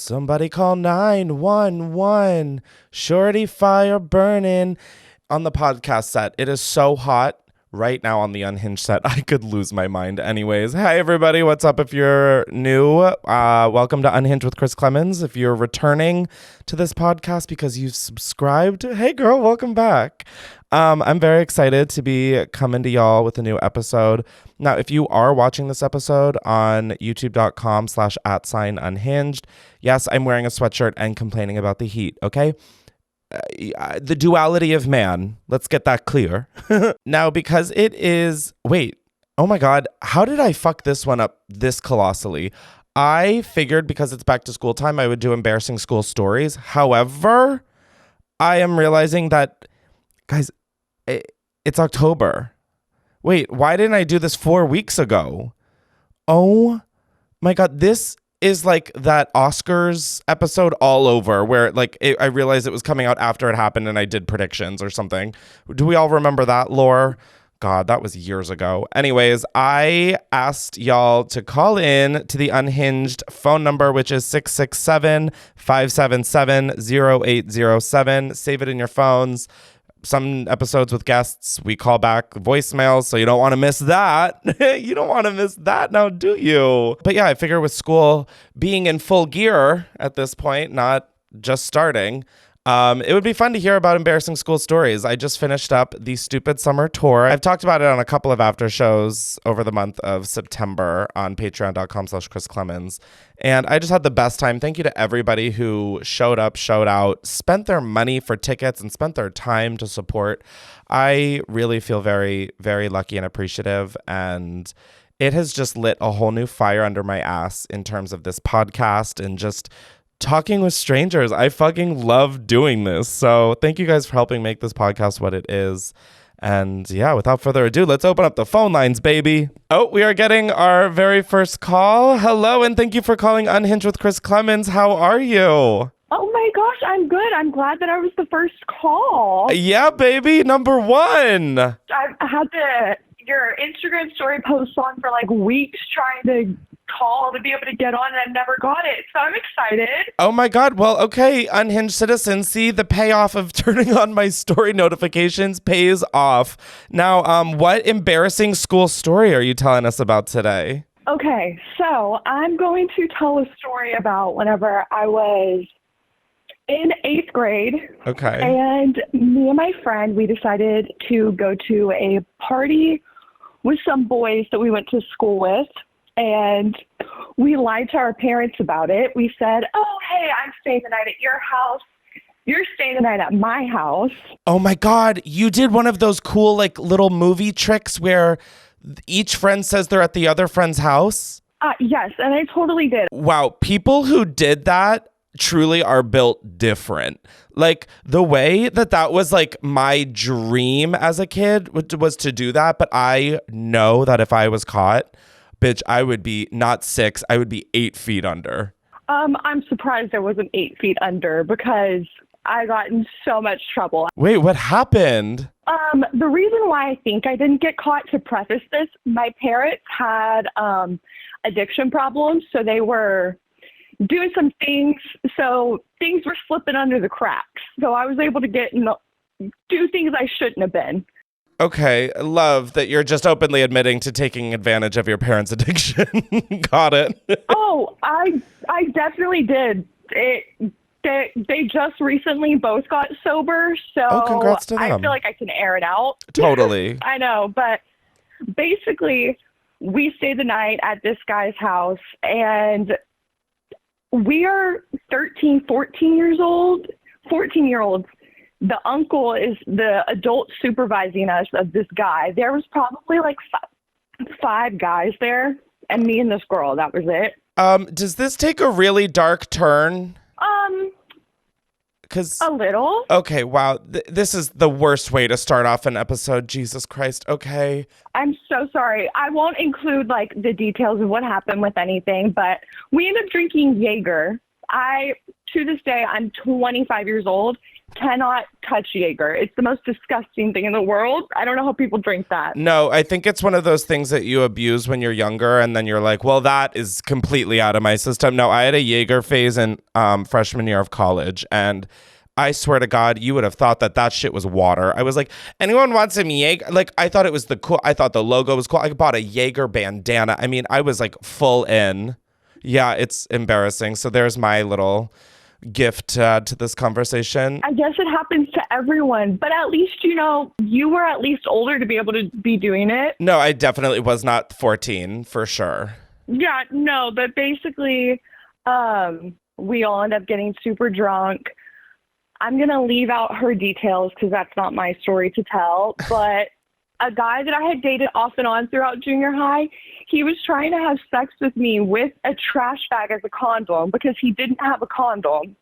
Somebody call 911. Shorty fire burning. On the podcast set, it is so hot right now on the Unhinged set. I could lose my mind anyways. Hi, everybody. What's up? If you're new, welcome to Unhinged with Klemens. If you're returning to this podcast because you've subscribed, hey, girl, welcome back. I'm very excited to be coming to y'all with a new episode. Now, if you are watching this episode on youtube.com/@unhinged, yes, I'm wearing a sweatshirt and complaining about the heat, okay? The duality of man. Let's get that clear. Now, because it is... Wait. Oh my God. How did I fuck this one up this colossally? I figured because it's back to school time, I would do embarrassing school stories. However, I am realizing that, guys, it's October. Wait, why didn't I do this 4 weeks ago? Oh my God. This is like that Oscars episode all over where I realized it was coming out after it happened and I did predictions or something. Do we all remember that, Lore? God, that was years ago. Anyways, I asked y'all to call in to the Unhinged phone number, which is 667-577-0807. Save it in your phones. Some episodes with guests, we call back voicemails, so you don't want to miss that. You don't want to miss that now, do you? But yeah, I figure with school being in full gear at this point, not just starting, it would be fun to hear about embarrassing school stories. I just finished up the Stupid Summer Tour. I've talked about it on a couple of after shows over the month of September on patreon.com/ChrisClemens. And I just had the best time. Thank you to everybody who showed up, showed out, spent their money for tickets, and spent their time to support. I really feel very, very lucky and appreciative. And it has just lit a whole new fire under my ass in terms of this podcast and just talking with strangers. I fucking love doing this. So thank you guys for helping make this podcast what it is. And yeah, without further ado, let's open up the phone lines, baby. Oh, we are getting our very first call. Hello, and thank you for calling Unhinged with Chris Klemens. How are you? Oh my gosh, I'm good. I'm glad that I was the first call. Yeah, baby, number one. I've had your Instagram story posts on for like weeks trying to call to be able to get on, and I've never got it. So I'm excited. Oh my God. Well, okay, Unhinged citizens, see the payoff of turning on my story notifications pays off. Now, what embarrassing school story are you telling us about today? Okay, so I'm going to tell a story about whenever I was in 8th grade. Okay. And me and my friend, we decided to go to a party with some boys that we went to school with. And we lied to our parents about it. We said, oh, hey, I'm staying the night at your house. You're staying the night at my house. Oh my God. You did one of those cool like little movie tricks where each friend says they're at the other friend's house? Yes, and I totally did. Wow. People who did that truly are built different. Like the way that was like my dream as a kid was to do that. But I know that if I was caught, bitch, I would be not 6, I would be 8 feet under. I'm surprised I wasn't 8 feet under because I got in so much trouble. Wait, what happened? The reason why I think I didn't get caught, to preface this, my parents had addiction problems, so they were doing some things, so things were slipping under the cracks. So I was able to do things I shouldn't have been. Okay, love that you're just openly admitting to taking advantage of your parents' addiction. Got it. Oh, I definitely did. They just recently both got sober, so congrats to them. I feel like I can air it out. Totally. I know, but basically, we stayed the night at this guy's house, and we are 13, 14 years old, 14-year-olds. The uncle is the adult supervising us of this guy. There was probably like five guys there, and me and this girl. That was it. Does this take a really dark turn? A little. Okay, wow. This is the worst way to start off an episode. Jesus Christ. Okay. I'm so sorry. I won't include like the details of what happened with anything, but we ended up drinking Jaeger. To this day, I'm 25 years old, cannot touch Jaeger. It's the most disgusting thing in the world. I don't know how people drink that. No, I think it's one of those things that you abuse when you're younger, and then you're like, well, that is completely out of my system. No, I had a Jaeger phase in freshman year of college, and I swear to God, you would have thought that shit was water. I was like, anyone wants some Jaeger? Like, I thought it was I thought the logo was cool. I bought a Jaeger bandana. I mean, I was like full in. Yeah, it's embarrassing. So there's my little gift to this conversation. I guess it happens to everyone, but at least, you were at least older to be able to be doing it. No, I definitely was not 14 for sure. Yeah, no, but basically, we all end up getting super drunk. I'm going to leave out her details because that's not my story to tell, but a guy that I had dated off and on throughout junior high, he was trying to have sex with me with a trash bag as a condom because he didn't have a condom.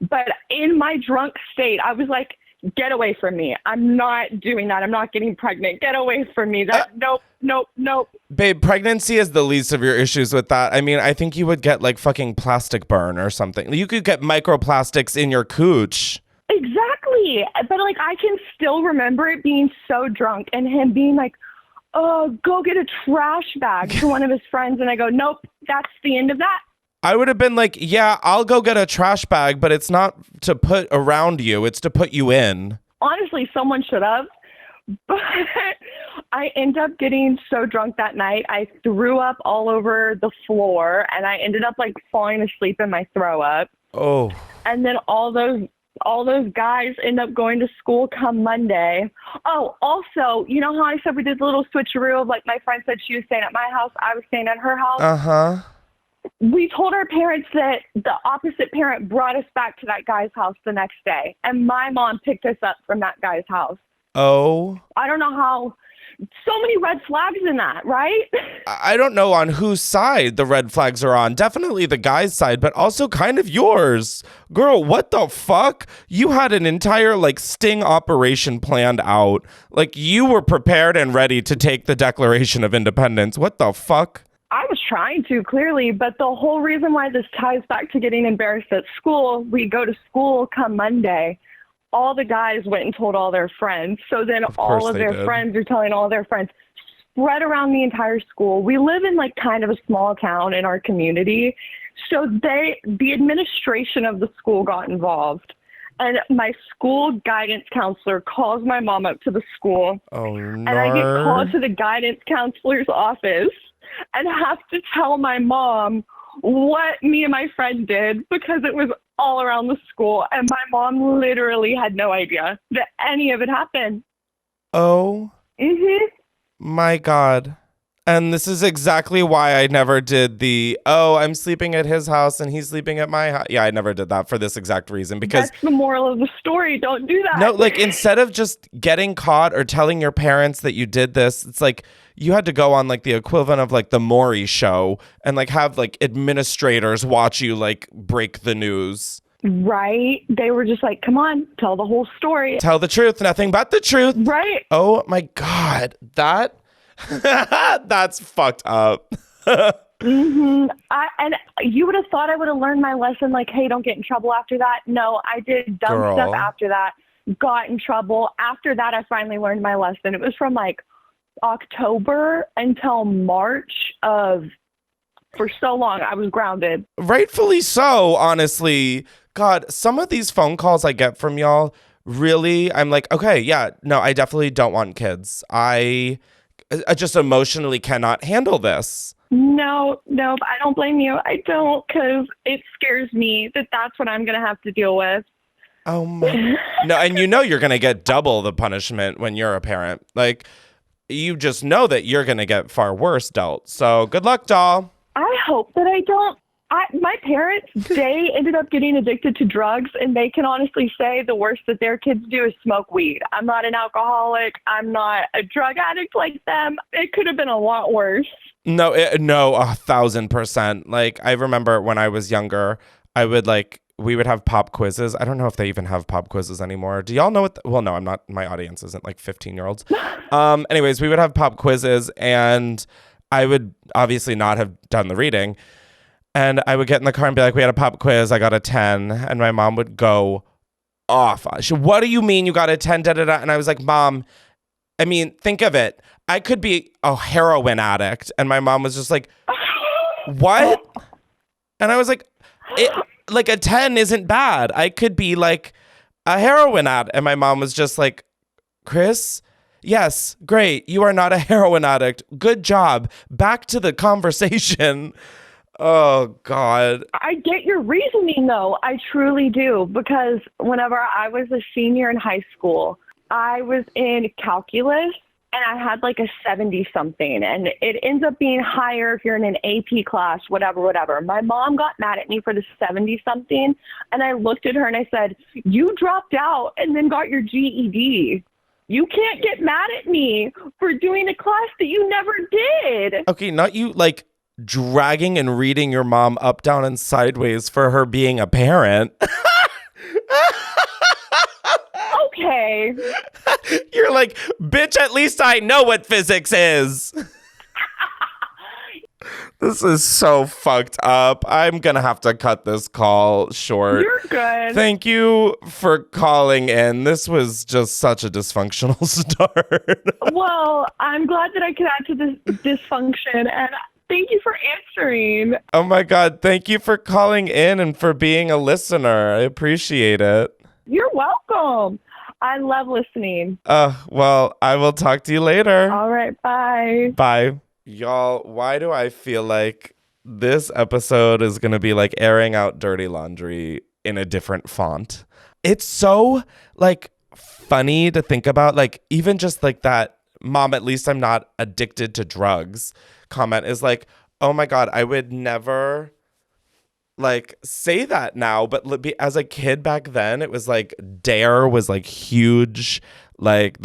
But in my drunk state, I was like, get away from me. I'm not doing that. I'm not getting pregnant. Get away from me. Nope. Babe, pregnancy is the least of your issues with that. I mean, I think you would get like fucking plastic burn or something. You could get microplastics in your cooch. Exactly. But like, I can still remember it being so drunk and him being like, oh, go get a trash bag to one of his friends. And I go, nope, that's the end of that. I would have been like, yeah, I'll go get a trash bag, but it's not to put around you. It's to put you in. Honestly, someone should have. But I ended up getting so drunk that night. I threw up all over the floor and I ended up like falling asleep in my throw up. Oh. And then all those guys end up going to school come Monday. Oh, also, you know how I said we did the little switcheroo of like my friend said she was staying at my house, I was staying at her house? Uh-huh. We told our parents that the opposite parent brought us back to that guy's house the next day. And my mom picked us up from that guy's house. Oh. I don't know how. So many red flags in that, right? I don't know on whose side the red flags are on. Definitely the guy's side, but also kind of yours. Girl, what the fuck? You had an entire like sting operation planned out. Like you were prepared and ready to take the Declaration of Independence. What the fuck? I was trying to, clearly, but the whole reason why this ties back to getting embarrassed at school, we go to school come Monday. All the guys went and told all their friends. So then all of their friends are telling all their friends, spread around the entire school. We live in like kind of a small town in our community. So the administration of the school got involved. And my school guidance counselor calls my mom up to the school. Oh, no. And I get called to the guidance counselor's office and have to tell my mom what me and my friend did because it was all around the school. And my mom literally had no idea that any of it happened. Oh. Mm-hmm. My God. And this is exactly why I never did I'm sleeping at his house and he's sleeping at my house. Yeah, I never did that for this exact reason because that's the moral of the story. Don't do that. No, like instead of just getting caught or telling your parents that you did this, it's like you had to go on like the equivalent of like the Maury show and like have like administrators watch you like break the news. Right. They were just like, come on, tell the whole story. Tell the truth, nothing but the truth. Right. Oh my God. That's fucked up. Mm-hmm. And you would have thought I would have learned my lesson, like, hey, don't get in trouble after that. No, I did dumb stuff after that, got in trouble. After that, I finally learned my lesson. It was from like October until March for so long, I was grounded. Rightfully so, honestly. God, some of these phone calls I get from y'all, really, I'm like, okay, yeah, no, I definitely don't want kids. I just emotionally cannot handle this. No, I don't blame you. I don't, because it scares me that that's what I'm going to have to deal with. Oh my. No, and you're going to get double the punishment when you're a parent. Like, you just know that you're going to get far worse dealt. So good luck, doll. I hope that I don't. My parents, they ended up getting addicted to drugs, and they can honestly say the worst that their kids do is smoke weed. I'm not an alcoholic. I'm not a drug addict like them. It could have been a lot worse. No, 1,000%. Like, I remember when I was younger, we would have pop quizzes. I don't know if they even have pop quizzes anymore. Do y'all know what? Well, no, I'm not. My audience isn't like 15-year-olds. Anyways, we would have pop quizzes, and I would obviously not have done the reading. And I would get in the car and be like, we had a pop quiz. I got a 10. And my mom would go off. What do you mean you got a 10? Da, da, da. And I was like, Mom, I mean, think of it. I could be a heroin addict. And my mom was just like, what? And I was like, like a 10 isn't bad. I could be like a heroin addict. And my mom was just like, Chris, yes, great. You are not a heroin addict. Good job. Back to the conversation. Oh, God. I get your reasoning, though. I truly do. Because whenever I was a senior in high school, I was in calculus and I had like a 70-something. And it ends up being higher if you're in an AP class, whatever. My mom got mad at me for the 70-something. And I looked at her and I said, you dropped out and then got your GED. You can't get mad at me for doing a class that you never did. Okay, not you like dragging and reading your mom up, down, and sideways for her being a parent. Okay. You're like, bitch, at least I know what physics is. This is so fucked up. I'm going to have to cut this call short. You're good. Thank you for calling in. This was just such a dysfunctional start. Well, I'm glad that I could add to this dysfunction, and thank you for answering. Oh my God. Thank you for calling in and for being a listener. I appreciate it. You're welcome. I love listening. Well, I will talk to you later. All right. Bye. Bye. Y'all, why do I feel like this episode is going to be like airing out dirty laundry in a different font? It's so like funny to think about, like even just like that, Mom, at least I'm not addicted to drugs comment is like, oh my God, I would never like say that now. But as a kid back then, it was like DARE was like huge. Like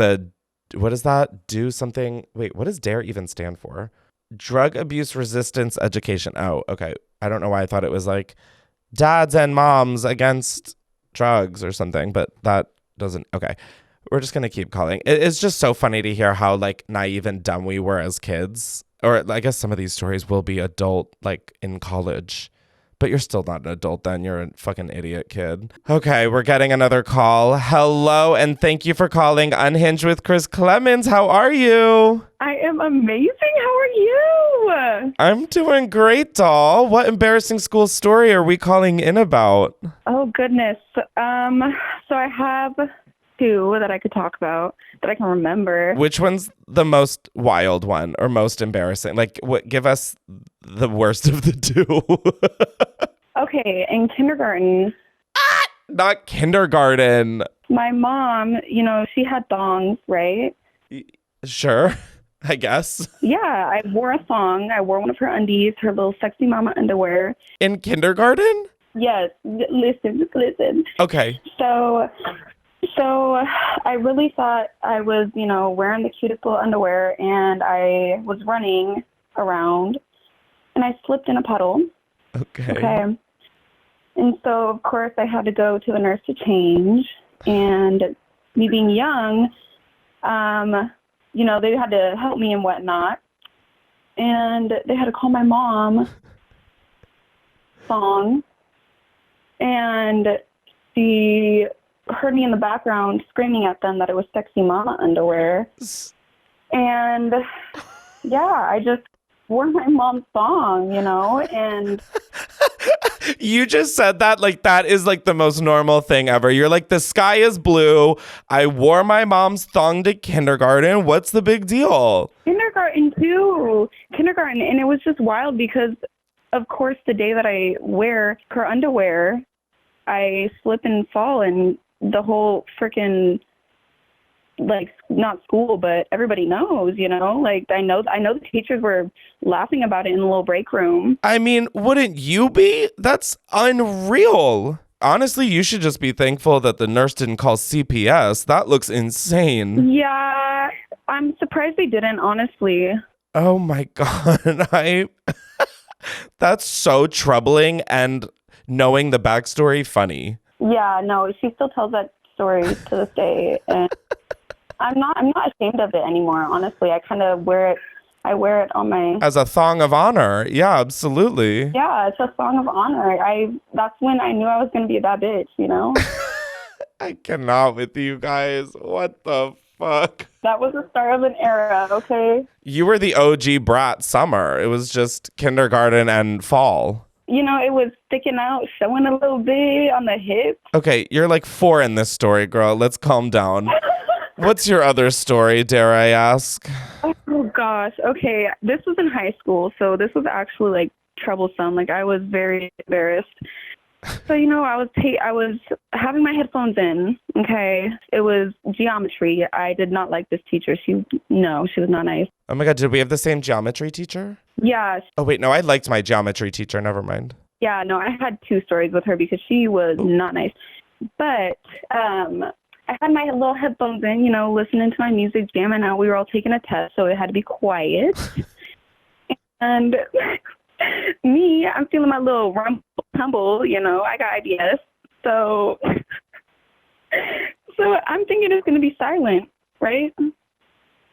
what does that do something? Wait, what does DARE even stand for? Drug Abuse Resistance Education. Oh, okay. I don't know why I thought it was like dads and moms against drugs or something, but that doesn't. Okay. We're just going to keep calling. It's just so funny to hear how like naive and dumb we were as kids. Or I guess some of these stories will be adult, like in college. But you're still not an adult then. You're a fucking idiot kid. Okay, we're getting another call. Hello, and thank you for calling Unhinged with Chris Klemens. How are you? I am amazing. How are you? I'm doing great, doll. What embarrassing school story are we calling in about? Oh, goodness. So I have two that I could talk about that I can remember. Which one's the most wild one or most embarrassing? Like, give us the worst of the two. Okay, in kindergarten. Not kindergarten. My mom, she had thongs, right? Sure, I guess. Yeah, I wore a thong. I wore one of her undies, her little sexy mama underwear. In kindergarten? Yes. Listen. Okay. So I really thought I was, wearing the cutest little underwear, and I was running around, and I slipped in a puddle. Okay. And so, of course, I had to go to the nurse to change. And me being young, they had to help me and whatnot. And they had to call my mom, and she heard me in the background screaming at them that it was sexy mama underwear. And, yeah, I just wore my mom's thong, and... You just said that like that is like the most normal thing ever. You're like, the sky is blue. I wore my mom's thong to kindergarten. What's the big deal? Kindergarten too. And it was just wild because, of course, the day that I wear her underwear, I slip and fall, and the whole freaking, like, not school, but everybody knows, like I know the teachers were laughing about it in the little break room. I mean, wouldn't you be? That's unreal. Honestly, you should just be thankful that the nurse didn't call CPS. That looks insane. Yeah, I'm surprised they didn't, honestly. Oh my God. That's so troubling, and knowing the backstory, funny. Yeah, no, she still tells that story to this day, and I'm not ashamed of it anymore, honestly. I kind of wear it I wear it on my... As a thong of honor. Yeah, absolutely. Yeah, it's a song of honor. That's when I knew I was going to be a bad bitch, you know? I cannot with you guys. What the fuck? That was the start of an era, okay? You were the OG brat summer. It was just kindergarten and fall. You know, it was sticking out, showing a little bit on the hip. Okay, you're like 4 in this story, girl. Let's calm down. What's your other story, dare I ask? Oh, gosh. Okay, this was in high school, so this was actually, like, troublesome. Like, I was very embarrassed. So, you know, I was having my headphones in, okay? It was geometry. I did not like this teacher. She was not nice. Oh my God, did we have the same geometry teacher? Yeah. Oh wait, no, I liked my geometry teacher. Never mind. Yeah, no, I had 2 stories with her because she was not nice. But I had my little headphones in, you know, listening to my music, jamming out. We were all taking a test, so it had to be quiet. And me, I'm feeling my little rumble tumble, you know, I got ideas. So I'm thinking it's going to be silent, right?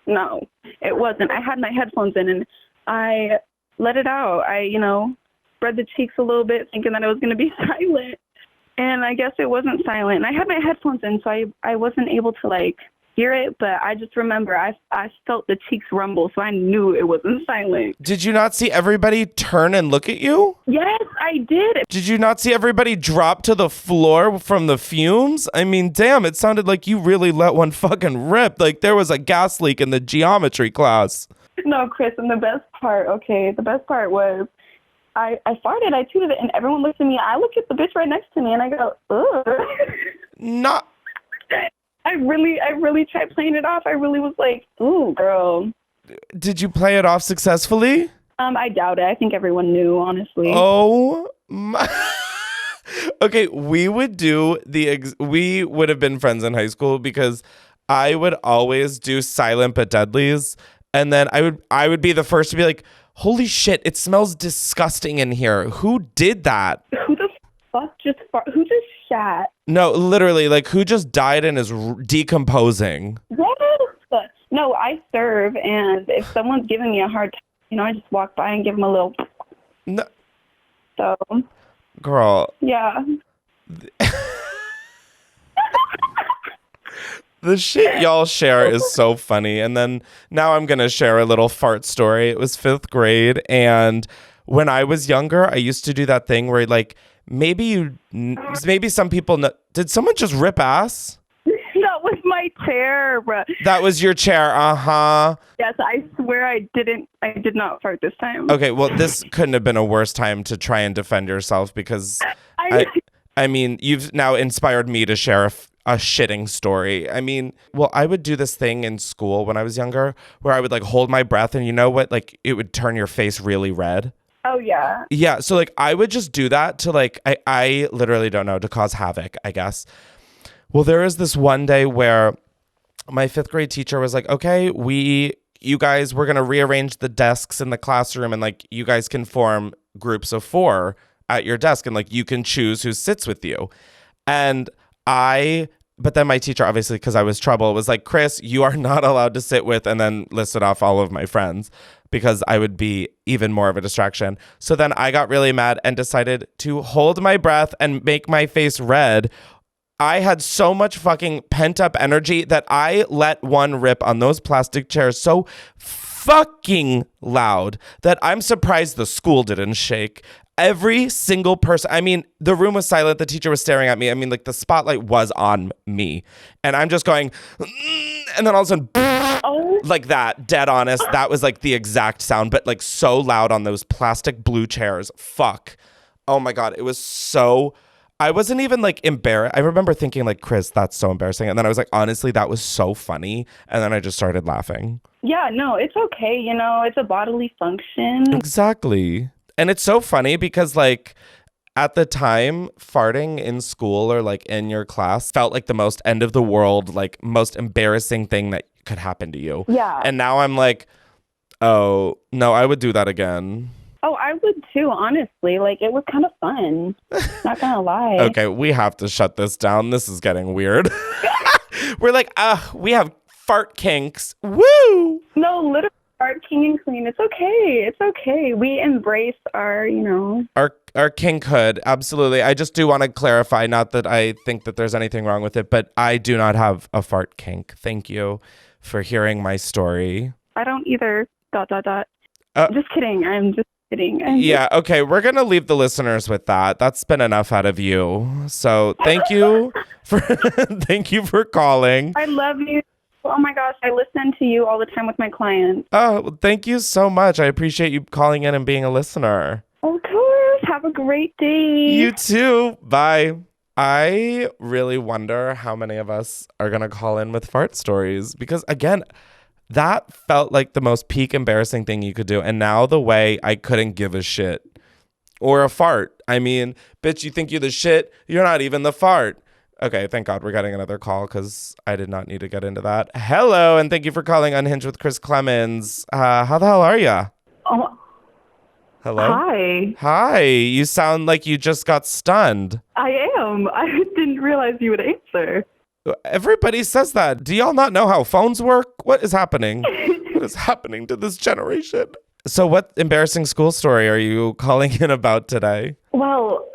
No, it wasn't. I had my headphones in and I let it out. I, you know, spread the cheeks a little bit thinking that it was going to be silent. And I guess it wasn't silent. And I had my headphones in, so I wasn't able to, like, hear it, but I just remember I felt the cheeks rumble, so I knew it wasn't silent. Did you not see everybody turn and look at you? Yes, I did. Did you not see everybody drop to the floor from the fumes? I mean, damn, it sounded like you really let one fucking rip. Like there was a gas leak in the geometry class. No, Chris, and the best part was I farted, I tooted it, and everyone looked at me. I look at the bitch right next to me, and I go, ugh. Not... I really tried playing it off. I really was like, ooh, girl. Did you play it off successfully? I doubt it. I think everyone knew, honestly. Oh my... Okay, we would have been friends in high school because I would always do silent but deadlies, and then I would be the first to be like, holy shit, it smells disgusting in here. Who did that? Who the fuck who just shat? No, literally, like who just died and is decomposing? Yes. No, I serve, and if someone's giving me a hard time, you know, I just walk by and give them a little. No. So. Girl. Yeah. The shit y'all share is so funny. And then now I'm going to share a little fart story. It was 5th grade. And when I was younger, I used to do that thing where like, maybe some people know. Did someone just rip ass? That was my chair, bro. That was your chair. Uh-huh. Yes, I swear I did not fart this time. Okay, well, this couldn't have been a worse time to try and defend yourself because I mean, you've now inspired me to share a shitting story. I mean, well, I would do this thing in school when I was younger where I would like hold my breath and you know what? Like it would turn your face really red. Oh, yeah. Yeah. So like I would just do that to like, I literally don't know, to cause havoc, I guess. Well, there was this one day where my 5th grade teacher was like, okay, you guys, we're going to rearrange the desks in the classroom and like you guys can form groups of 4 at your desk and like you can choose who sits with you. But then my teacher, obviously, because I was trouble, was like, Chris, you are not allowed to sit with, and then listed off all of my friends because I would be even more of a distraction. So then I got really mad and decided to hold my breath and make my face red. I had so much fucking pent up energy that I let one rip on those plastic chairs so fucking loud that I'm surprised the school didn't shake. Every single person, I mean, the room was silent. The teacher was staring at me. I mean, like the spotlight was on me. And I'm just going, and then all of a sudden, like that, dead honest. That was like the exact sound, but like so loud on those plastic blue chairs. Fuck. Oh my God. It was so, I wasn't even like embarrassed. I remember thinking like, Chris, that's so embarrassing. And then I was like, honestly, that was so funny. And then I just started laughing. Yeah, no, it's okay. You know, it's a bodily function. Exactly. And it's so funny because like at the time, farting in school or like in your class felt like the most end of the world, like most embarrassing thing that could happen to you. Yeah. And now I'm like, oh, no, I would do that again. Oh, I would too, honestly. Like, it was kind of fun. Not gonna lie. Okay, we have to shut this down. This is getting weird. We're like, we have fart kinks. Woo! No, literally, Our king and queen. It's okay. It's okay. We embrace our, Our kinkhood, absolutely. I just do want to clarify, not that I think that there's anything wrong with it, but I do not have a fart kink. Thank you for hearing my story. I don't either. ... Just kidding. I'm just kidding. Okay. We're going to leave the listeners with that. That's been enough out of you. So thank you thank you for calling. I love you. Oh my gosh, I listen to you all the time with my clients. Oh, well, thank you so much. I appreciate you calling in and being a listener. Of course. Have a great day. You too. Bye. I really wonder how many of us are going to call in with fart stories because, again, that felt like the most peak embarrassing thing you could do. And now the way I couldn't give a shit or a fart. I mean, bitch, you think you're the shit? You're not even the fart. Okay, thank God we're getting another call because I did not need to get into that. Hello, and thank you for calling Unhinged with Chris Klemens. How the hell are you? Oh, hello? Hi. Hi, you sound like you just got stunned. I am. I didn't realize you would answer. Everybody says that. Do y'all not know how phones work? What is happening? What is happening to this generation? So what embarrassing school story are you calling in about today? Well,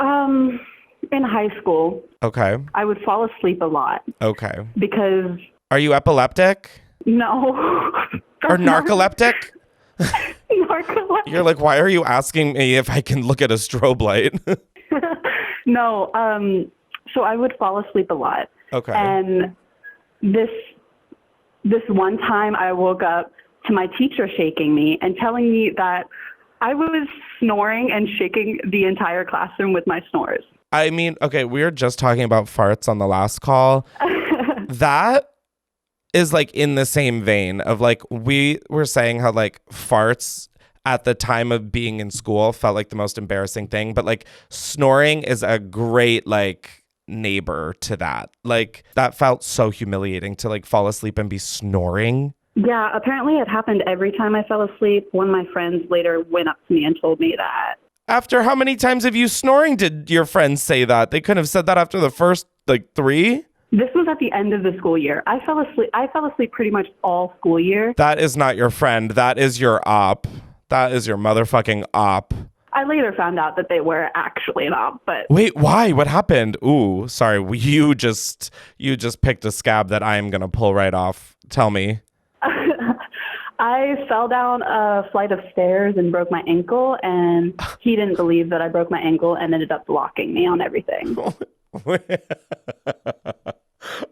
in high school, okay, I would fall asleep a lot. Okay. Because... Are you epileptic? No. Or narcoleptic? Narcoleptic. You're like, why are you asking me if I can look at a strobe light? No, so I would fall asleep a lot. Okay. And this one time I woke up to my teacher shaking me and telling me that I was snoring and shaking the entire classroom with my snores. I mean, okay, we were just talking about farts on the last call. That is like in the same vein of like, we were saying how like farts at the time of being in school felt like the most embarrassing thing. But like snoring is a great like neighbor to that. Like that felt so humiliating to like fall asleep and be snoring. Yeah, apparently it happened every time I fell asleep. One of my friends later went up to me and told me that. After how many times of you snoring did your friends say that? They couldn't have said that after the first like 3? This was at the end of the school year. I fell asleep pretty much all school year. That is not your friend. That is your op. That is your motherfucking op. I later found out that they were actually an op, but... Wait, why? What happened? Ooh, sorry. You just picked a scab that I am going to pull right off. Tell me. I fell down a flight of stairs and broke my ankle, and he didn't believe that I broke my ankle and ended up blocking me on everything.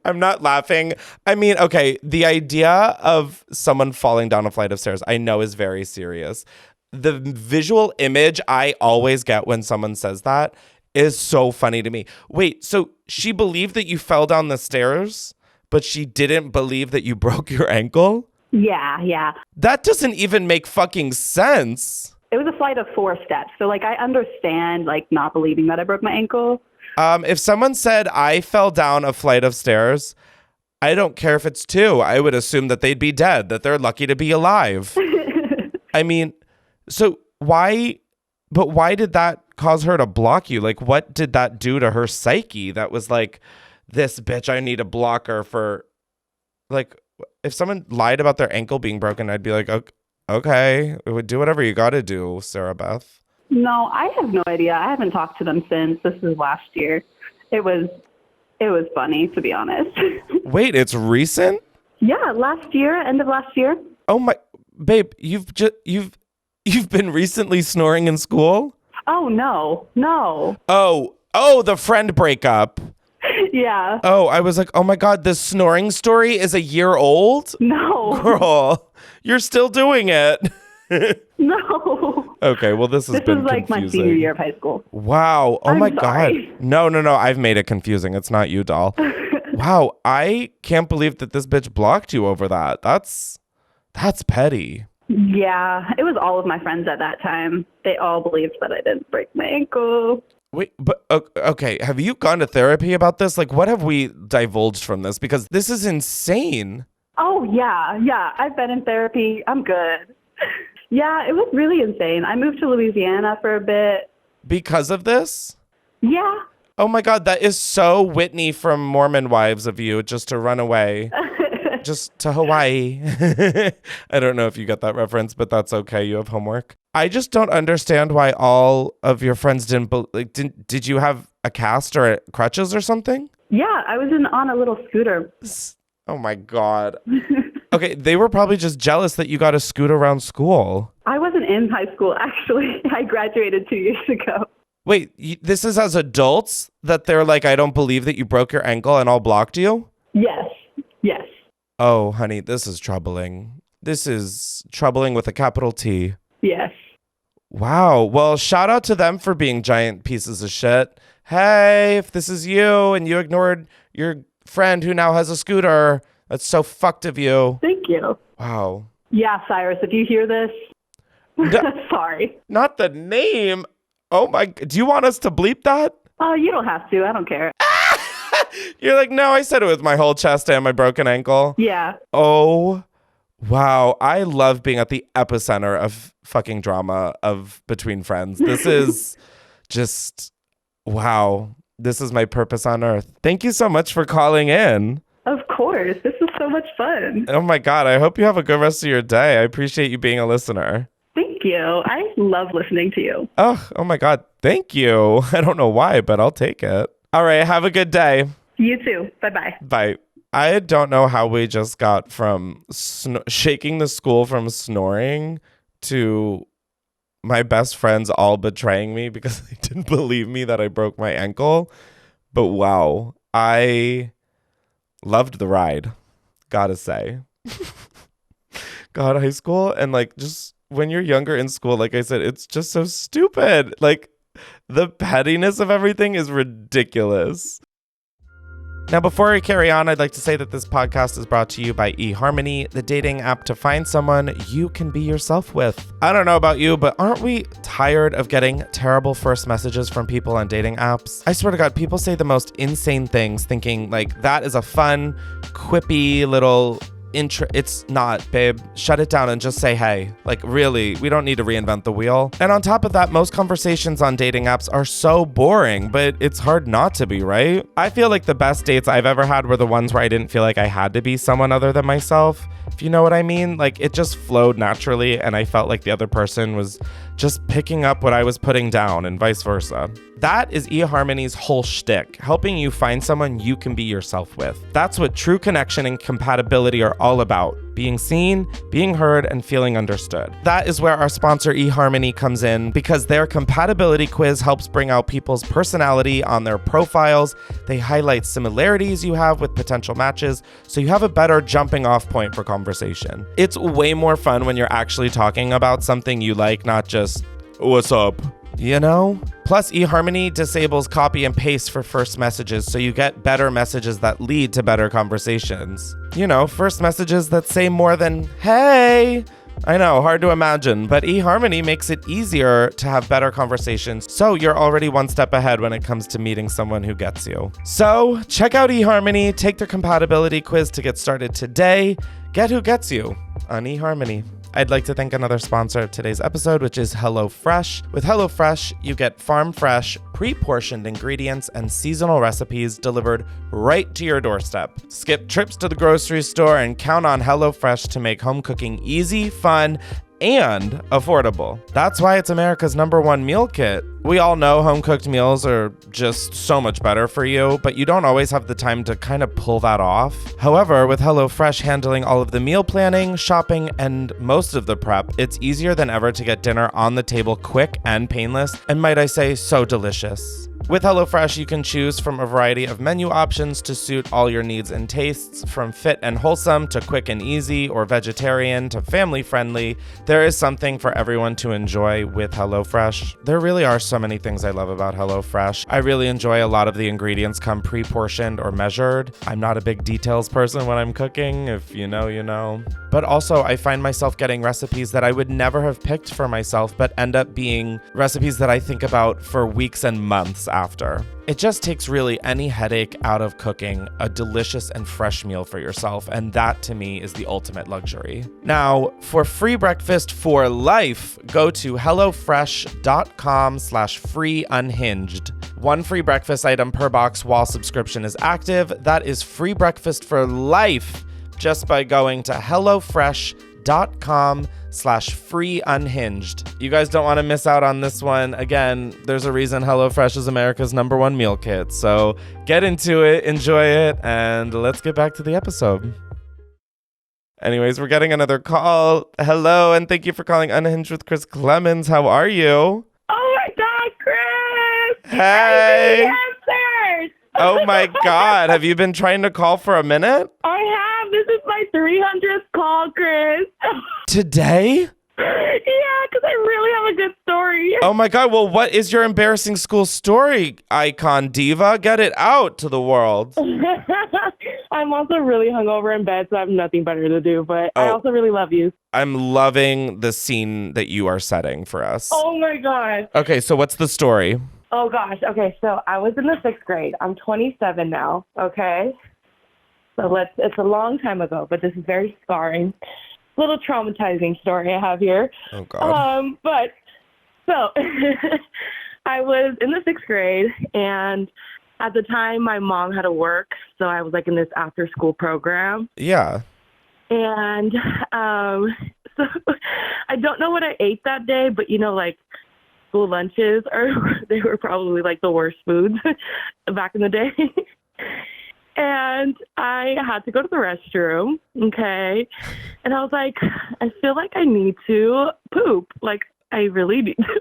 I'm not laughing. I mean, okay, the idea of someone falling down a flight of stairs, I know is very serious. The visual image I always get when someone says that is so funny to me. Wait, so she believed that you fell down the stairs, but she didn't believe that you broke your ankle? Yeah. That doesn't even make fucking sense. It was a flight of 4 steps. So, like, I understand, like, not believing that I broke my ankle. If someone said I fell down a flight of stairs, I don't care if it's 2. I would assume that they'd be dead, that they're lucky to be alive. I mean, so why did that cause her to block you? Like, what did that do to her psyche that was like, this bitch, I need a blocker for, like, if someone lied about their ankle being broken, I'd be like, okay, do whatever you got to do, Sarah Beth. No, I have no idea. I haven't talked to them since. This is last year. It was funny, to be honest. Wait, it's recent? Yeah, last year, end of last year. Oh my, babe, you've been recently snoring in school? Oh no. Oh, the friend breakup. Yeah. Oh, I was like, oh my God, this snoring story is a year old? No. Girl, you're still doing it. No. Okay, well, this has been confusing. This is like my senior year of high school. Wow. Oh my sorry. God. No. I've made it confusing. It's not you, doll. Wow. I can't believe that this bitch blocked you over that. That's petty. Yeah. It was all of my friends at that time. They all believed that I didn't break my ankle. Wait, but okay. Have you gone to therapy about this? Like, what have we divulged from this? Because this is insane. Oh, yeah. I've been in therapy. I'm good. Yeah, it was really insane. I moved to Louisiana for a bit. Because of this? Yeah. Oh my God, that is so Whitney from Mormon Wives of you, just to run away. just to Hawaii. I don't know if you got that reference, but that's okay. You have homework. I just don't understand why all of your friends did you have a cast or crutches or something? Yeah, I was on a little scooter. Oh my God. Okay, they were probably just jealous that you got a scooter around school. I wasn't in high school, actually. I graduated 2 years ago. Wait, this is as adults that they're like, I don't believe that you broke your ankle and all blocked you? Yes. Oh, honey, this is troubling. This is troubling with a capital T. Yes. Wow. Well, shout out to them for being giant pieces of shit. Hey, if this is you and you ignored your friend who now has a scooter, that's so fucked of you. Thank you. Wow. Yeah, Cyrus, if you hear this, sorry. Not the name. Oh my, do you want us to bleep that? Oh, you don't have to. I don't care. You're like, no, I said it with my whole chest and my broken ankle. Yeah. Oh, wow. I love being at the epicenter of fucking drama of between friends. This is just, wow. This is my purpose on earth. Thank you so much for calling in. Of course. This is so much fun. Oh my God. I hope you have a good rest of your day. I appreciate you being a listener. Thank you. I love listening to you. Oh my God. Thank you. I don't know why, but I'll take it. All right. Have a good day. You too. Bye-bye. Bye. I don't know how we just got from shaking the school from snoring to my best friends all betraying me because they didn't believe me that I broke my ankle. But wow, I loved the ride, gotta say. God, high school and like just when you're younger in school, like I said, it's just so stupid. Like the pettiness of everything is ridiculous. Now, before I carry on, I'd like to say that this podcast is brought to you by eHarmony, the dating app to find someone you can be yourself with. I don't know about you, but aren't we tired of getting terrible first messages from people on dating apps? I swear to God, people say the most insane things thinking like that is a fun, quippy little intro. It's not, babe. Shut it down and just say hey. Like really, we don't need to reinvent the wheel. And on top of that, most conversations on dating apps are so boring, but it's hard not to be, right? I feel like the best dates I've ever had were the ones where I didn't feel like I had to be someone other than myself. If you know what I mean? Like it just flowed naturally and I felt like the other person was just picking up what I was putting down and vice versa. That is eHarmony's whole shtick, helping you find someone you can be yourself with. That's what true connection and compatibility are all about. Being seen, being heard, and feeling understood. That is where our sponsor eHarmony comes in because their compatibility quiz helps bring out people's personality on their profiles. They highlight similarities you have with potential matches so you have a better jumping off point for conversation. It's way more fun when you're actually talking about something you like, not just, what's up? You know? Plus, eHarmony disables copy and paste for first messages, so you get better messages that lead to better conversations. You know, first messages that say more than, hey. I know, hard to imagine, but eHarmony makes it easier to have better conversations, so you're already one step ahead when it comes to meeting someone who gets you. So, check out eHarmony, take their compatibility quiz to get started today. Get who gets you on eHarmony. I'd like to thank another sponsor of today's episode, which is HelloFresh. With HelloFresh, you get farm-fresh, pre-portioned ingredients and seasonal recipes delivered right to your doorstep. Skip trips to the grocery store and count on HelloFresh to make home cooking easy, fun, and affordable. That's why it's America's #1 meal kit. We all know home-cooked meals are just so much better for you, but you don't always have the time to kind of pull that off. However, with HelloFresh handling all of the meal planning, shopping, and most of the prep, it's easier than ever to get dinner on the table quick and painless, and might I say, so delicious. With HelloFresh, you can choose from a variety of menu options to suit all your needs and tastes, from fit and wholesome to quick and easy or vegetarian to family friendly. There is something for everyone to enjoy with HelloFresh. There really are so many things I love about HelloFresh. I really enjoy a lot of the ingredients come pre-portioned or measured. I'm not a big details person when I'm cooking. If you know, you know. But also, I find myself getting recipes that I would never have picked for myself, but end up being recipes that I think about for weeks and months after. It just takes really any headache out of cooking a delicious and fresh meal for yourself, and that to me is the ultimate luxury. Now, for free breakfast for life, go to hellofresh.com/free unhinged. One free breakfast item per box while subscription is active. That is free breakfast for life. just by going to hellofresh.com/free-unhinged. You guys don't want to miss out on this one. Again, there's a reason HelloFresh is America's #1 meal kit. So get into it, enjoy it, and let's get back to the episode. Anyways, we're getting another call. Hello, and thank you for calling Unhinged with Chris Klemens. How are you? Oh my God, Chris! Hey! Answers! Oh my God. Have you been trying to call for a minute? I have. This is my 300th call, Chris. Today? Yeah, because I really have a good story. Oh my God. Well, what is your embarrassing school story, icon diva? Get it out to the world. I'm also really hungover in bed, so I have nothing better to do, but I also really love you. I'm loving the scene that you are setting for us. Oh my God. Okay, so what's the story? Oh gosh. Okay, so I was in the 6th grade. I'm 27 now, okay? So it's a long time ago, but this is very scarring. Little traumatizing story I have here. Oh God. But so I was in the 6th grade, and at the time my mom had to work, so I was like in this after school program. Yeah. And so I don't know what I ate that day, but like school lunches they were probably like the worst foods back in the day. And I had to go to the restroom, okay? And I was like, I feel like I need to poop. Like, I really need to.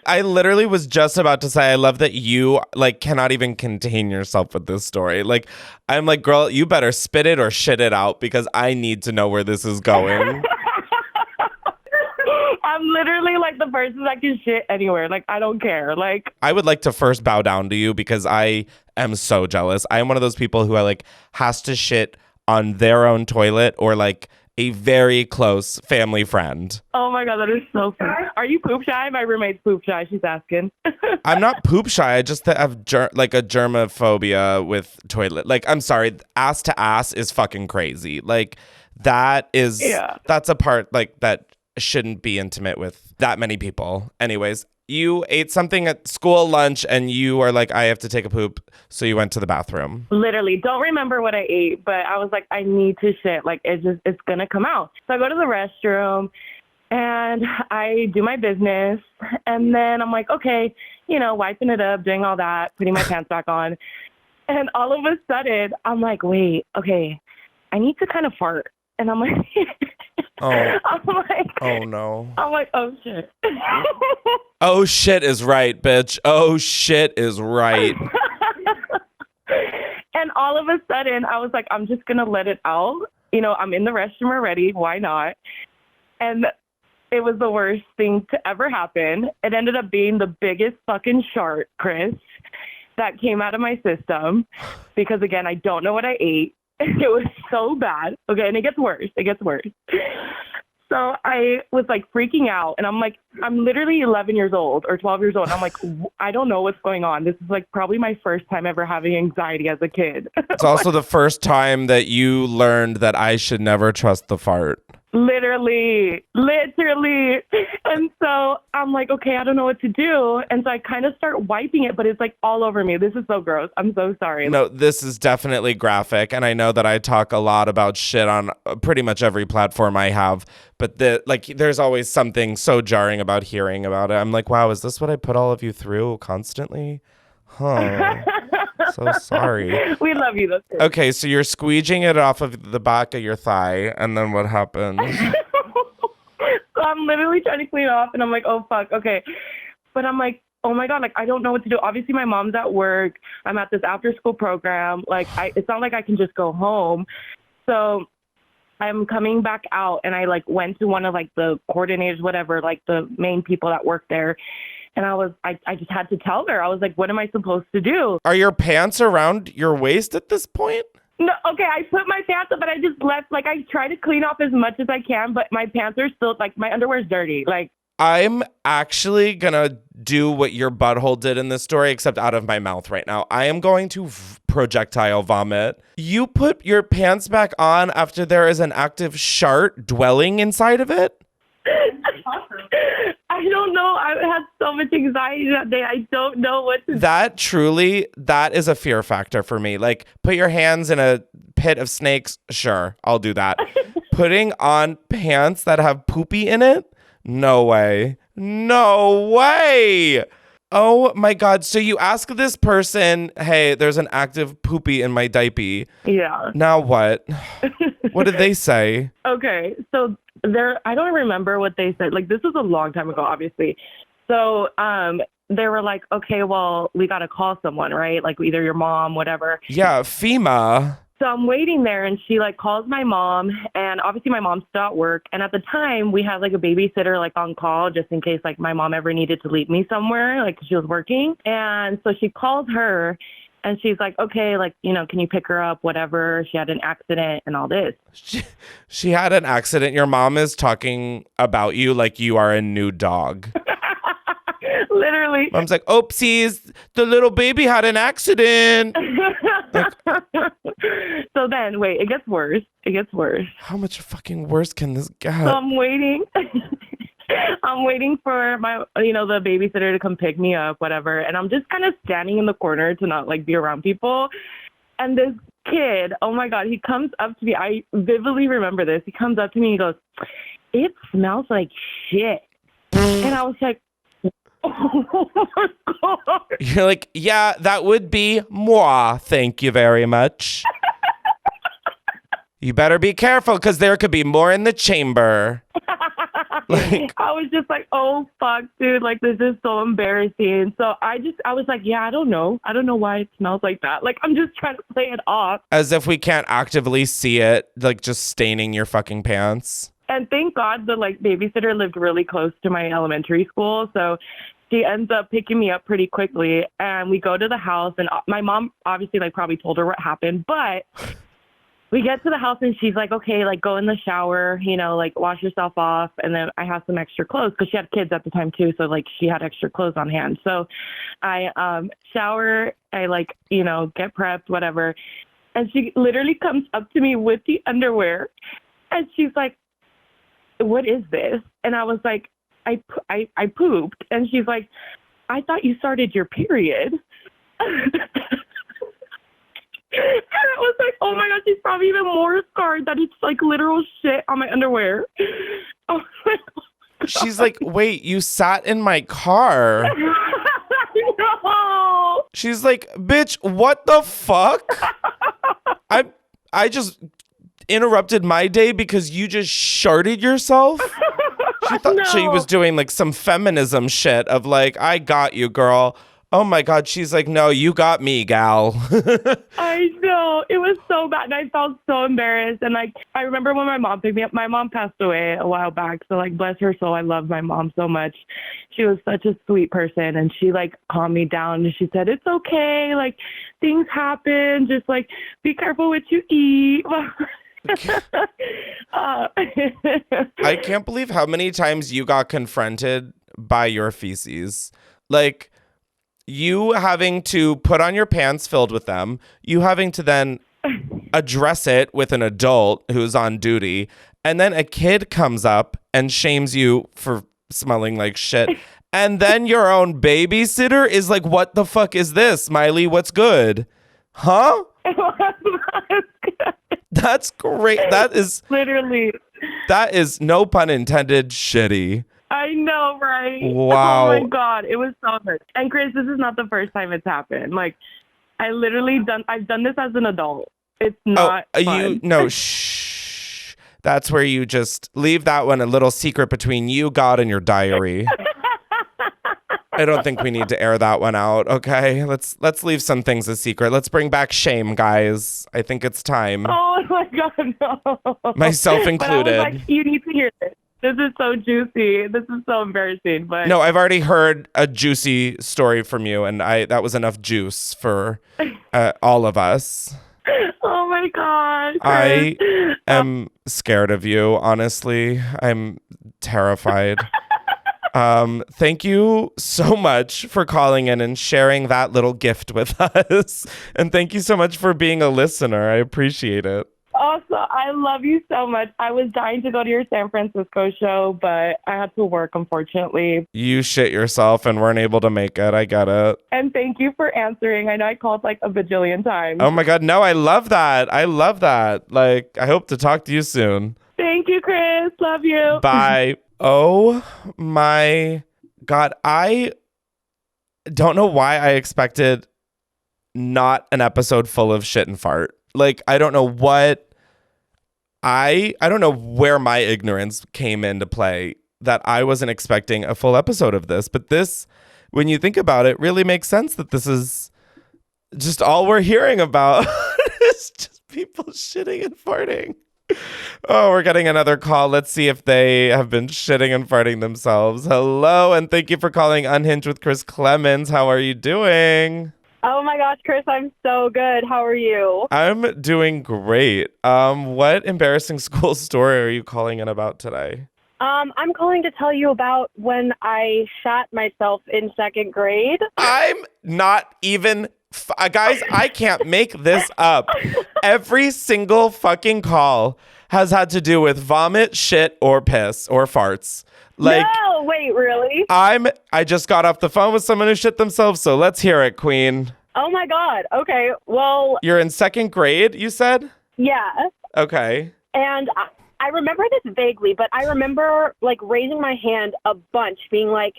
I literally was just about to say, I love that you cannot even contain yourself with this story. Like, I'm like, girl, you better spit it or shit it out because I need to know where this is going. I'm literally like the person that can shit anywhere. Like, I don't care. Like, I would like to first bow down to you because I am so jealous. I am one of those people who has to shit on their own toilet or a very close family friend. Oh my God, that is so funny. Are you poop shy? My roommate's poop shy. She's asking. I'm not poop shy. I just have a germophobia with toilet. I'm sorry, ass to ass is fucking crazy. That's a part that shouldn't be intimate with that many people. Anyways, you ate something at school lunch and you are like, I have to take a poop. So you went to the bathroom. Literally don't remember what I ate, but I was like, I need to shit. Like, it's going to come out. So I go to the restroom and I do my business. And then I'm like, okay, wiping it up, doing all that, putting my pants back on. And all of a sudden I'm like, wait, okay, I need to kind of fart. And I'm like, oh no. I'm like, oh shit. Oh shit is right, bitch. Oh shit is right. And all of a sudden I was like, I'm just going to let it out. I'm in the restroom already. Why not? And it was the worst thing to ever happen. It ended up being the biggest fucking shark, Chris, that came out of my system because, again, I don't know what I ate. It was so bad. Okay, and it gets worse. So I was freaking out, and I'm literally 11 years old or 12 years old. And I'm like, I don't know what's going on. This is probably my first time ever having anxiety as a kid. It's also the first time that you learned that I should never trust the fart. Literally. And so I'm like, okay, I don't know what to do. And so I kind of start wiping it, but it's all over me. This is so gross. I'm so sorry. No, this is definitely graphic. And I know that I talk a lot about shit on pretty much every platform I have. But there's always something so jarring about hearing about it. I'm like, wow, is this what I put all of you through constantly? Huh. So sorry. We love you, though. Okay, so you're squeegeeing it off of the back of your thigh, and then what happens? So I'm literally trying to clean off, and I'm like, oh, fuck, okay. But I'm like, oh, my God, I don't know what to do. Obviously, my mom's at work. I'm at this after-school program. It's not like I can just go home. So I'm coming back out, and I, went to one of, the coordinators, whatever, the main people that work there. And I just had to tell her. I was like, what am I supposed to do? Are your pants around your waist at this point? No, okay, I put my pants up, but I just left. I try to clean off as much as I can, but my pants are still, my underwear's dirty. I'm actually going to do what your butthole did in this story, except out of my mouth right now. I am going to projectile vomit. You put your pants back on after there is an active shark dwelling inside of it? I I don't know. I had so much anxiety that day. I don't know what to do. That is a fear factor for me. Like, put your hands in a pit of snakes. Sure, I'll do that. Putting on pants that have poopy in it? No way. No way. Oh my God. So you ask this person, hey, there's an active poopy in my diaper. Yeah. Now what? What did they say? Okay. So I don't remember what they said. Like, this was a long time ago, obviously. So they were like, okay, well, we got to call someone, right? Like either your mom, whatever. Yeah, FEMA. So I'm waiting there, and she like calls my mom, and obviously my mom's still at work. And at the time, we had like a babysitter like on call just in case like my mom ever needed to leave me somewhere, like she was working. And so she called her, and she's like, okay, like, you know, can you pick her up, whatever. She had an accident and all this. She had an accident. Your mom is talking about you like you are a new dog. Literally. Mom's like, oopsies, the little baby had an accident. Like, so then, wait, it gets worse. It gets worse. how much fucking worse can this get? So I'm waiting. I'm waiting for the babysitter to come pick me up, whatever. And I'm just kind of standing in the corner to not like be around people. And this kid, oh my God, he comes up to me. I vividly remember this. He comes up to me and he goes, it smells like shit. And I was like, oh my God. You're like, yeah, that would be moi. Thank you very much. You better be careful because there could be more in the chamber. Like, I was just like, oh, fuck, dude. Like, this is so embarrassing. So I was like, yeah, I don't know. I don't know why it smells like that. Like, I'm just trying to play it off. as if we can't actively see it, like just staining your fucking pants. And thank God the like babysitter lived really close to my elementary school. So she ends up picking me up pretty quickly. And we go to the house. And my mom obviously like probably told her what happened. But we get to the house and she's like, okay, like go in the shower, you know, like wash yourself off. And then I have some extra clothes because she had kids at the time too. So like she had extra clothes on hand. So I shower, I like, you know, get prepped, whatever. And she literally comes up to me with the underwear. And she's like, what is this? And I was like, I pooped. And she's like, I thought you started your period. And I was like, oh my God, she's probably even more scarred that it's like literal shit on my underwear. Oh my God. She's like, wait, you sat in my car. No. She's like, bitch, what the fuck? I just interrupted my day because you just sharted yourself. She thought she was doing like some feminism shit of like, I got you, girl. Oh my God. She's like, no, you got me, gal. I know. It was so bad. And I felt so embarrassed. And like, I remember when my mom picked me up, my mom passed away a while back. So like, bless her soul. I love my mom so much. She was such a sweet person. And she like calmed me down and she said, it's okay. Like things happen. Just like, be careful what you eat. I can't believe how many times you got confronted by your feces. Like, you having to put on your pants filled with them, you having to then address it with an adult who's on duty, and then a kid comes up and shames you for smelling like shit. And then your own babysitter is like, what the fuck is this, Miley? What's good? Huh? That's great. That is literally. That is, no pun intended, shitty. I know, right? Wow. Oh my God, it was so hurt. And Chris, this is not the first time it's happened. Like, I've done this as an adult. It's not fun. Shh. That's where you just leave that one a little secret between you, God, and your diary. I don't think we need to air that one out, okay? Let's leave some things a secret. Let's bring back shame, guys. I think it's time. Oh my God, no. Myself included. But I was like, you need to hear this. This is so juicy. This is so embarrassing. But no, I've already heard a juicy story from you, and that was enough juice for all of us. Oh my God, Chris. I am scared of you, honestly. I'm terrified. Thank you so much for calling in and sharing that little gift with us. And thank you so much for being a listener. I appreciate it. Also, I love you so much. I was dying to go to your San Francisco show, but I had to work, unfortunately. You shit yourself and weren't able to make it. I get it. And thank you for answering. I know I called like a bajillion times. Oh my God. No, I love that. I love that. Like, I hope to talk to you soon. Thank you, Chris. Love you. Bye. Oh my God. I don't know why I expected not an episode full of shit and fart. Like, I don't know what I don't know where my ignorance came into play that I wasn't expecting a full episode of this. But this, when you think about it, really makes sense that this is just all we're hearing about. It's just people shitting and farting. Oh, we're getting another call. Let's see if they have been shitting and farting themselves. Hello, and thank you for calling Unhinged with Chris Klemens. How are you doing? Oh my gosh, Chris, I'm so good. How are you? I'm doing great. What embarrassing school story are you calling in about today? I'm calling to tell you about when I shot myself in second grade. I'm not even... guys, I can't make this up. Every single fucking call has had to do with vomit, shit, or piss, or farts. Like, no, wait, really? I just got off the phone with someone who shit themselves, so let's hear it, Queen. Oh my God. Okay, well, You're in second grade, you said? yeah. Okay. And I remember this vaguely, but I remember like raising my hand a bunch, being like,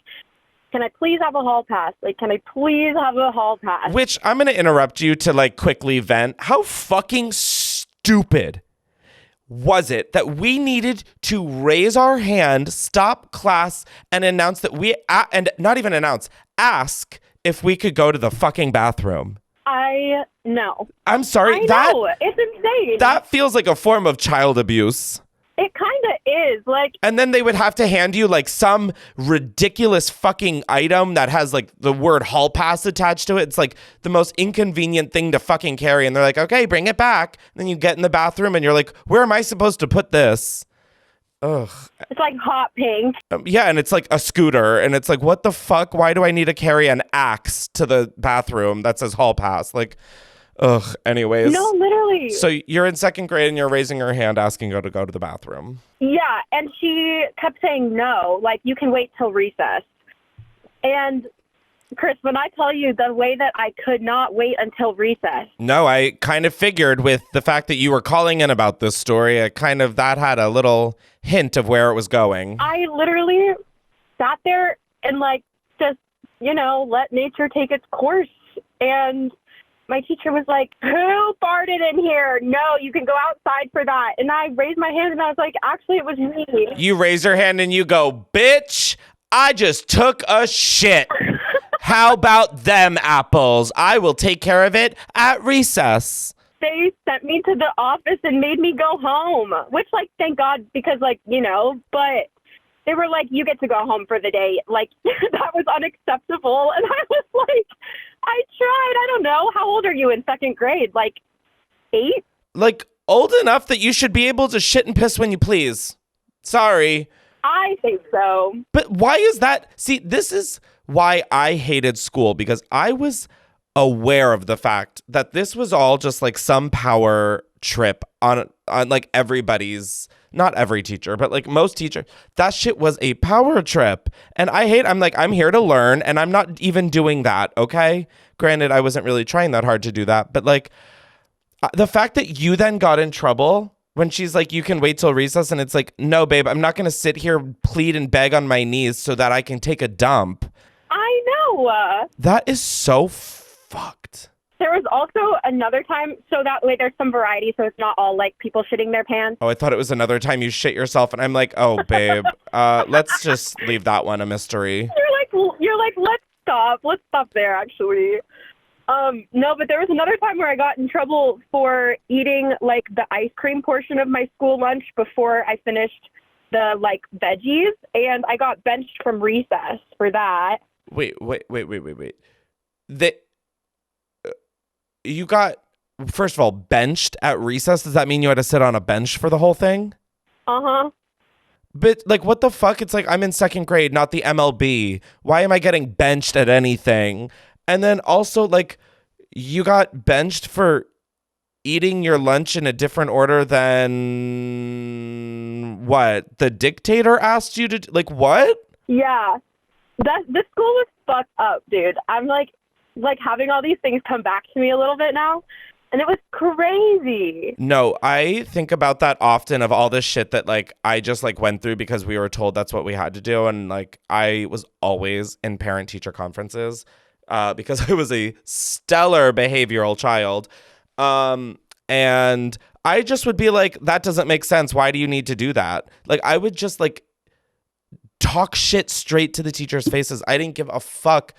can I please have a hall pass? Like, can I please have a hall pass? Which, I'm going to interrupt you to like quickly vent. How fucking stupid was it that we needed to raise our hand, stop class, and announce that and not even announce, ask if we could go to the fucking bathroom? I know. I'm sorry. I know. It's insane. That feels like a form of child abuse. It kind of is. Like, And then they would have to hand you like some ridiculous fucking item that has like the word hall pass attached to it. It's like the most inconvenient thing to fucking carry. And they're like, okay, bring it back. And then you get in the bathroom and you're like, where am I supposed to put this? Ugh. it's like hot pink. Yeah, and it's like a scooter. And it's like, what the fuck? Why do I need to carry an axe to the bathroom that says hall pass? Like, ugh. Anyways. No, literally. So you're in second grade and you're raising your hand asking her to go to the bathroom. Yeah, and she kept saying no, like, you can wait till recess. And, Chris, when I tell you the way that I could not wait until recess. No, I kind of figured with the fact that you were calling in about this story, that had a little hint of where it was going. I literally sat there and, like, just, let nature take its course. And my teacher was like, who farted in here? No, you can go outside for that. And I raised my hand and I was like, actually, it was me. You raise your hand and you go, bitch, I just took a shit. How about them apples? I will take care of it at recess. They sent me to the office and made me go home, which, like, thank God, because, like, but they were like, you get to go home for the day. Like, that was unacceptable. And I was like, I tried. I don't know. How old are you in second grade? Like 8? Like old enough that you should be able to shit and piss when you please. Sorry. I think so. But why is that? See, this is why I hated school, because I was aware of the fact that this was all just like some power trip on like everybody's, not every teacher, but like most teachers. That shit was a power trip. And I'm here to learn, and I'm not even doing that, okay? Granted, I wasn't really trying that hard to do that, but like the fact that you then got in trouble when she's like, you can wait till recess, and it's like, no, babe, I'm not going to sit here, plead and beg on my knees so that I can take a dump. I know. That is so fucked. There was also another time, so that way there's some variety, so it's not all like people shitting their pants. Oh, I thought it was another time you shit yourself, and I'm like, oh, babe, let's just leave that one a mystery. You're like, let's stop there, actually. No, but there was another time where I got in trouble for eating like the ice cream portion of my school lunch before I finished the like veggies, and I got benched from recess for that. Wait. You got, first of all, benched at recess? Does that mean you had to sit on a bench for the whole thing? Uh-huh. But like, what the fuck? It's like, I'm in second grade, not the MLB. Why am I getting benched at anything? And then also, like, you got benched for eating your lunch in a different order than what the dictator asked you to like what? Yeah. This school was fucked up, dude. I'm like having all these things come back to me a little bit now. And it was crazy. No, I think about that often of all this shit that like I just like went through because we were told that's what we had to do. And like I was always in parent teacher conferences because I was a stellar behavioral child. And I just would be like, that doesn't make sense. Why do you need to do that? Like I would just like talk shit straight to the teachers' faces. I didn't give a fuck.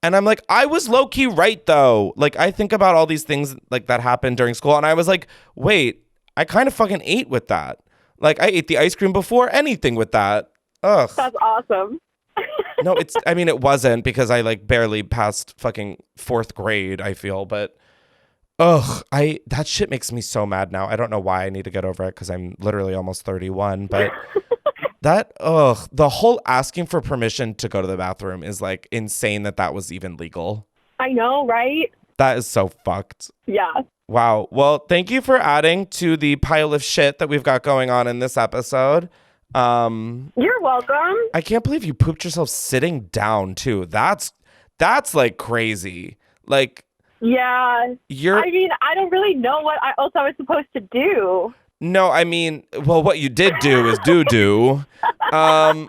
And I'm like, I was low-key right, though. Like, I think about all these things like that happened during school. And I was like, wait, I kind of fucking ate with that. Like, I ate the ice cream before anything with that. Ugh. That's awesome. No, it wasn't because I like barely passed fucking 4th grade, I feel. But, that shit makes me so mad now. I don't know why I need to get over it because I'm literally almost 31. But the whole asking for permission to go to the bathroom is like insane that was even legal. I know, right? That is so fucked. Yeah. Wow. Well, thank you for adding to the pile of shit that we've got going on in this episode. You're welcome. I can't believe you pooped yourself sitting down too. That's like crazy. Like, yeah. I don't really know what else I was supposed to do. No, I mean, well, what you did do is do. Oh,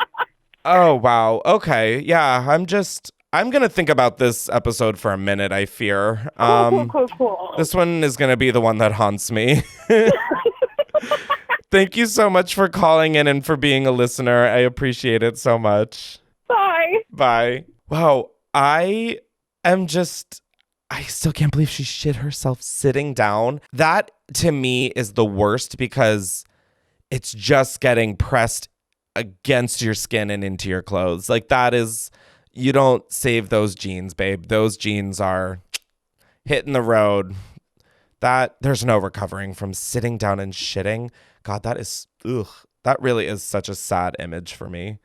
wow. Okay. Yeah, I'm going to think about this episode for a minute, I fear. Cool. This one is going to be the one that haunts me. Thank you so much for calling in and for being a listener. I appreciate it so much. Bye. Wow. I still can't believe she shit herself sitting down. That, to me, is the worst because it's just getting pressed against your skin and into your clothes. Like, that is, you don't save those jeans, babe. Those jeans are hitting the road. There's no recovering from sitting down and shitting. God, that really is such a sad image for me.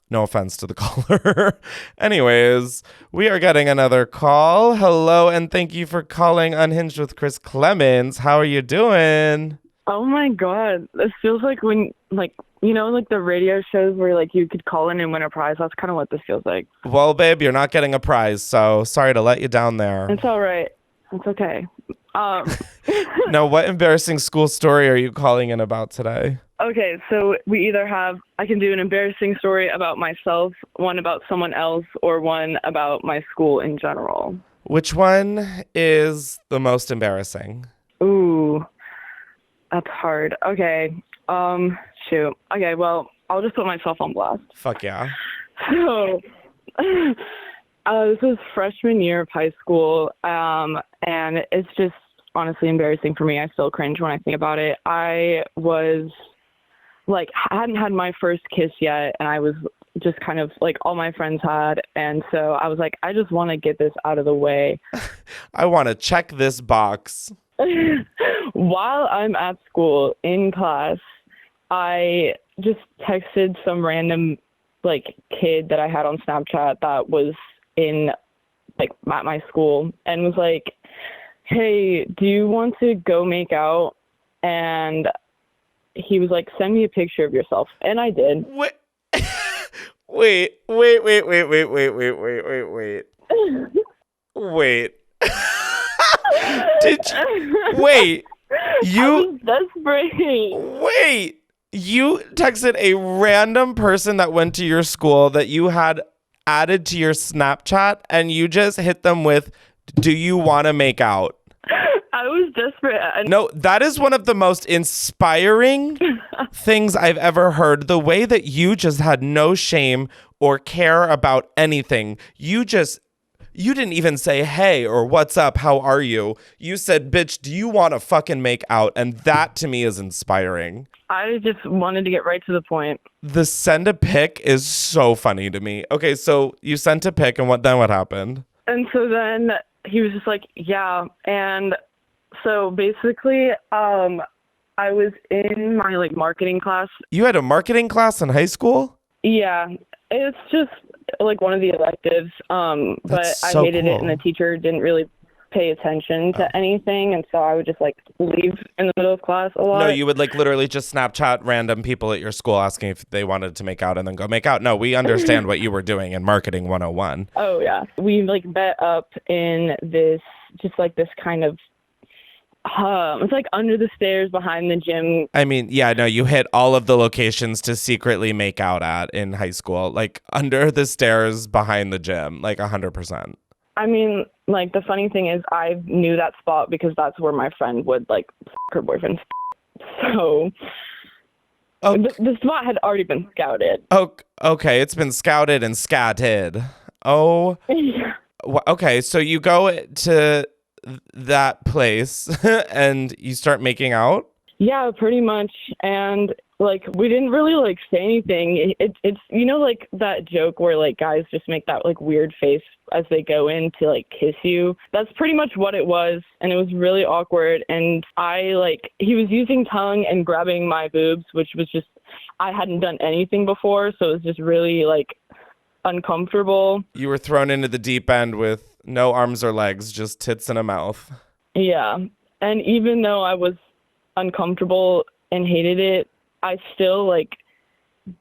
No offense to the caller. Anyways, we are getting another call. Hello, and thank you for calling Unhinged with Chris Klemens. How are you doing? Oh my God. This feels like when, like, you know, like the radio shows where like you could call in and win a prize. That's kind of what this feels like. Well, babe, you're not getting a prize, so sorry to let you down there. It's all right. It's okay. Now, what embarrassing school story are you calling in about today? Okay, so we either I can do an embarrassing story about myself, one about someone else, or one about my school in general. Which one is the most embarrassing? Ooh, that's hard. Okay, shoot. Okay, well, I'll just put myself on blast. Fuck yeah. So, this was freshman year of high school, and it's just honestly embarrassing for me. I still cringe when I think about it. I was like, hadn't had my first kiss yet, and I was just kind of like all my friends had, and so I was like, I just want to get this out of the way. I want to check this box. While I'm at school in class, I just texted some random like kid that I had on Snapchat that was in like at my school and was like, hey, do you want to go make out? And he was like, send me a picture of yourself. And I did. Wait. Wait. Did you wait? I was desperate. Wait. You texted a random person that went to your school that you had added to your Snapchat and you just hit them with, do you want to make out? I was desperate. No, that is one of the most inspiring things I've ever heard. The way that you just had no shame or care about anything. You didn't even say, hey, or what's up, how are you? You said, bitch, do you want to fucking make out? And that to me is inspiring. I just wanted to get right to the point. The send a pic is so funny to me. Okay, so you sent a pic and what happened? And so then he was just like, yeah. And so basically, I was in my like marketing class. You had a marketing class in high school? Yeah, it's just like one of the electives. But so I hated cool. it, and the teacher didn't really pay attention to anything, and so I would just like leave in the middle of class a lot. No, you would like literally just Snapchat random people at your school asking if they wanted to make out and then go make out. No, we understand what you were doing in marketing 101. Oh yeah, we like met up in this kind of it's like under the stairs behind the gym. I mean, yeah, no, you hit all of the locations to secretly make out at in high school, like under the stairs behind the gym, like 100%. I mean, like the funny thing is I knew that spot because that's where my friend would like her boyfriend. So the spot had already been scouted. Oh, okay, it's been scouted and scatted. Oh, okay, so you go to that place and you start making out? Yeah, pretty much. And like we didn't really like say anything. It's you know like that joke where like guys just make that like weird face as they go in to like kiss you. That's pretty much what it was, and it was really awkward. And he was using tongue and grabbing my boobs, which was just I hadn't done anything before, so it was just really like uncomfortable. You were thrown into the deep end with no arms or legs, just tits and a mouth. Yeah. And even though I was uncomfortable and hated it, I still like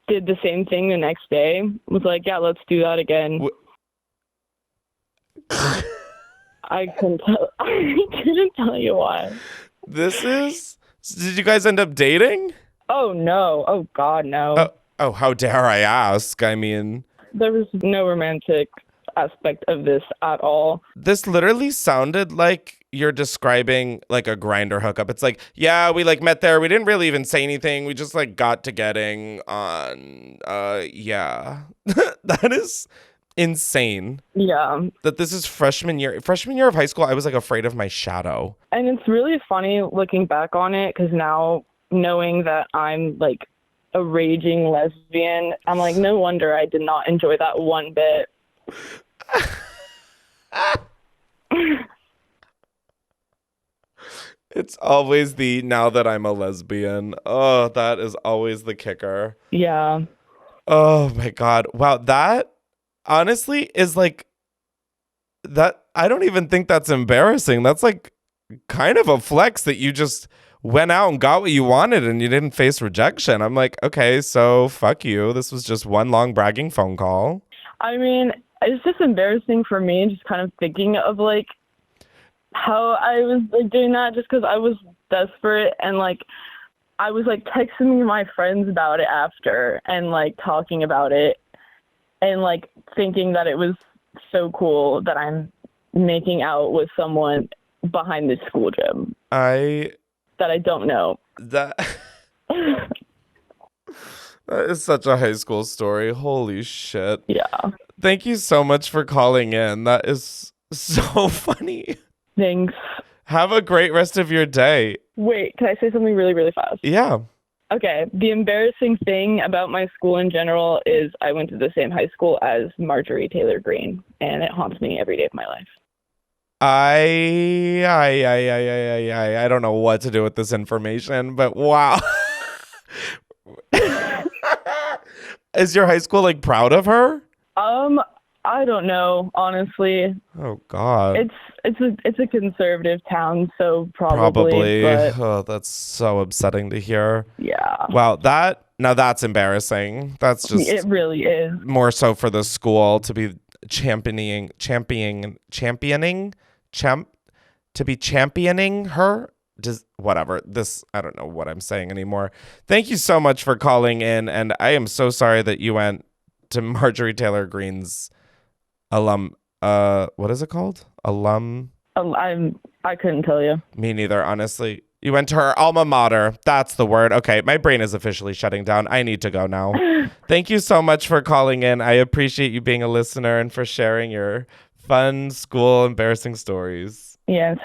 did the same thing the next day. Was like, yeah, let's do that again. I couldn't tell you why. Did you guys end up dating? Oh no. Oh God, no. Oh, how dare I ask? I mean, there was no romantic aspect of this at all. This literally sounded like you're describing like a Grindr hookup. It's like, yeah, we like met there. We didn't really even say anything. We just like got to getting on. Yeah. That is insane. Yeah. That this is freshman year of high school. I was like afraid of my shadow. And it's really funny looking back on it because now knowing that I'm like a raging lesbian, I'm like, no wonder I did not enjoy that one bit. It's always the now that I'm a lesbian. Oh, that is always the kicker. Yeah. Oh my God. Wow. That honestly is like that. I don't even think that's embarrassing. That's like kind of a flex that you just went out and got what you wanted and you didn't face rejection. I'm like, okay, so fuck you. This was just one long bragging phone call. I mean, it's just embarrassing for me, just kind of thinking of like how I was like doing that just because I was desperate and like I was like texting my friends about it after and like talking about it and like thinking that it was so cool that I'm making out with someone behind the school gym that I don't know. That is such a high school story. Holy shit. Yeah. Thank you so much for calling in. That is so funny. Thanks. Have a great rest of your day. Wait, can I say something really, really fast? Yeah. Okay. The embarrassing thing about my school in general is I went to the same high school as Marjorie Taylor Greene, and it haunts me every day of my life. I don't know what to do with this information, but wow. Is your high school like proud of her? I don't know, honestly. Oh God. It's a conservative town, so probably. But oh, that's so upsetting to hear. Yeah. Wow, that's embarrassing. That's just it really is. More so for the school to be championing her. Just whatever. This, I don't know what I'm saying anymore. Thank you so much for calling in, and I am so sorry that you went to Marjorie Taylor Greene's what is it called? I couldn't tell you. Me neither, honestly. You went to her alma mater. That's the word. Okay, my brain is officially shutting down. I need to go now. Thank you so much for calling in. I appreciate you being a listener and for sharing your fun school embarrassing stories. Yes,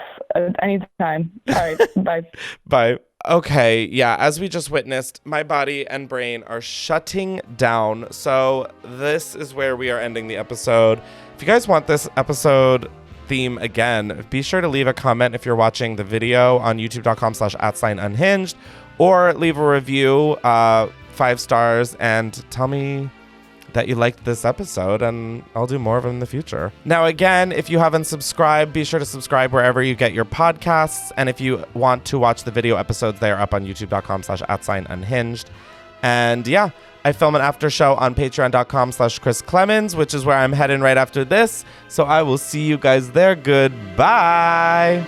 anytime. All right, bye. Bye. Okay, yeah, as we just witnessed, my body and brain are shutting down. So this is where we are ending the episode. If you guys want this episode theme again, be sure to leave a comment if you're watching the video on youtube.com/@unhinged or leave a review, 5 stars, and tell me that you liked this episode, and I'll do more of them in the future. Now, again, if you haven't subscribed, be sure to subscribe wherever you get your podcasts. And if you want to watch the video episodes, they are up on youtube.com/@Unhinged. And yeah, I film an after show on patreon.com/Chris Klemens, which is where I'm heading right after this. So I will see you guys there. Goodbye.